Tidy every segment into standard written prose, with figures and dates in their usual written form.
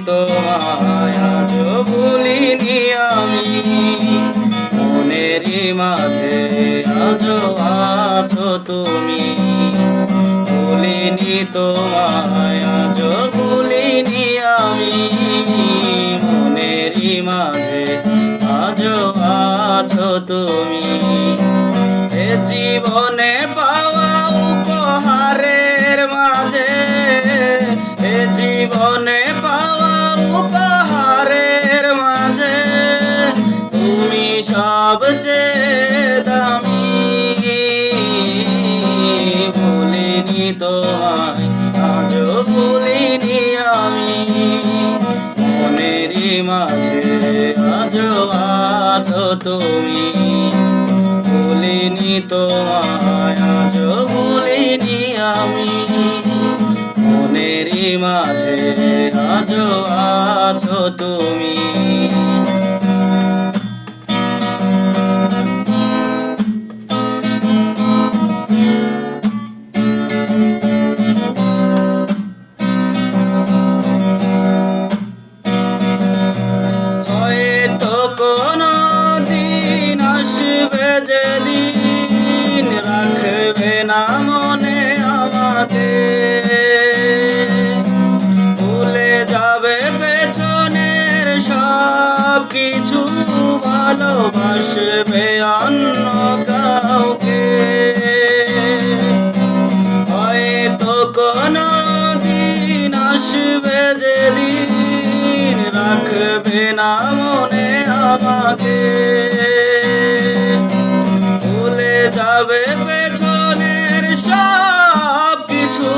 তোমায় আজও ভুলিনি আমি, মনেরই মাঝে আজও আছো তুমি। ভুলিনি তোমায় আজও ভুলিনি আমি, মনেরই মাঝে আজও আছো তুমি। এ জীবনে পাওয়া উপহারের মাঝে, এ জীবনে পাওয়া উপহারের মাঝে তুমি সবচেয়ে দামি। ভুলিনি তোমায় আজও ভুলিনি আমি, মনেরই মাঝে আজও আছো তুমি। ভুলিনি তোমায় আজও ভুলিনি আমি, মনেরই মাঝে আজও আছো তুমি। হয়তো কোনো দিন আসবে যেদিন রাখবে না মনে আমাকে, ভুলে যাবে পেছনের সব কিছু, ভালোবাসবে অন্য কাউকে। হয়তো কোনো দিন আসবে যেদিন রাখবে না মনে আমাকে, ভুলে যাবে পেছনের সব কিছু,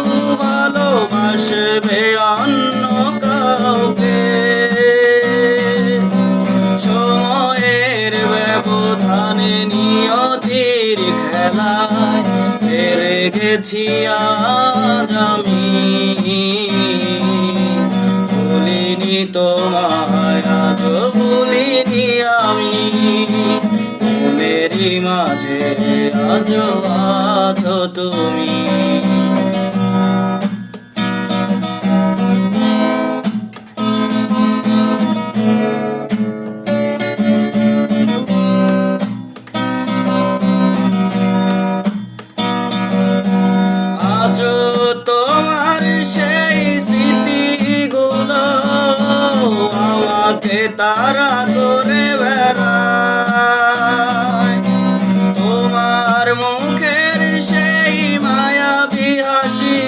ভালোবাসবে অন্য কাউকে। সময়ের ব্যবধানে নিয়তির খেলায় হেরে গেছি আজ আমি। ভুলিনি তোমায় আজও ভুলিনি আমি, মনেরই মাঝে আজও আছো তুমি। আজও তোমার সেই স্মৃতিগুলো আমাকে তাড়া করে বেড়ায়। তোমার মুখের সেই মায়াবী হাসি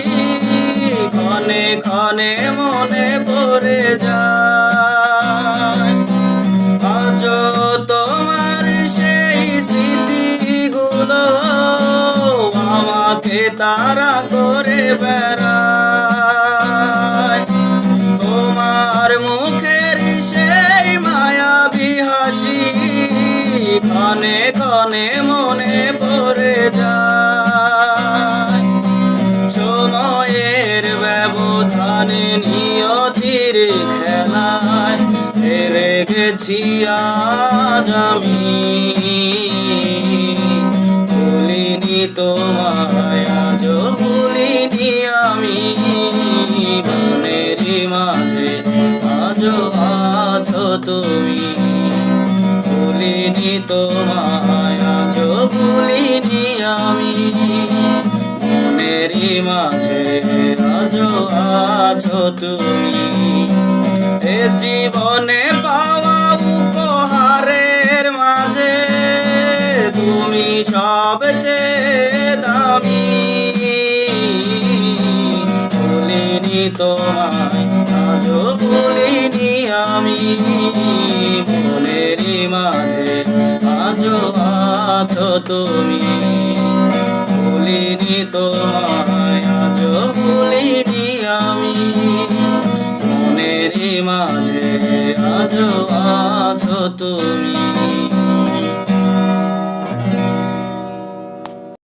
ক্ষণে ক্ষণে মনে পড়ে যায়। আজও তোমার সেই স্মৃতিগুলো আমাকে তাড়া করে বেড়ায়। তোমার মুখের সেই মায়াবী হাসি ক্ষণে ক্ষণে মনে পড়ে যায়। সময়ের ব্যবধানে নিয়তির খেলায় হেরে গেছি আজ আমি। ভুলিনি তোমায় আজও ভুলিনি আমি, মনেরই মাঝে আজও আছো তুমি। ভুলিনি তোমায় আজও ভুলিনি আমি, মনেরই মাঝে আজও আছো তুমি। এ জীবনে পাওয়া উপহারের মাঝে তুমি সবচেয়ে দামি। ভুলিনি তোমায় আজও ভুলিনি আমি, মনেরই মাঝে আজও আছো তুমি। ভুলিনি তোমায়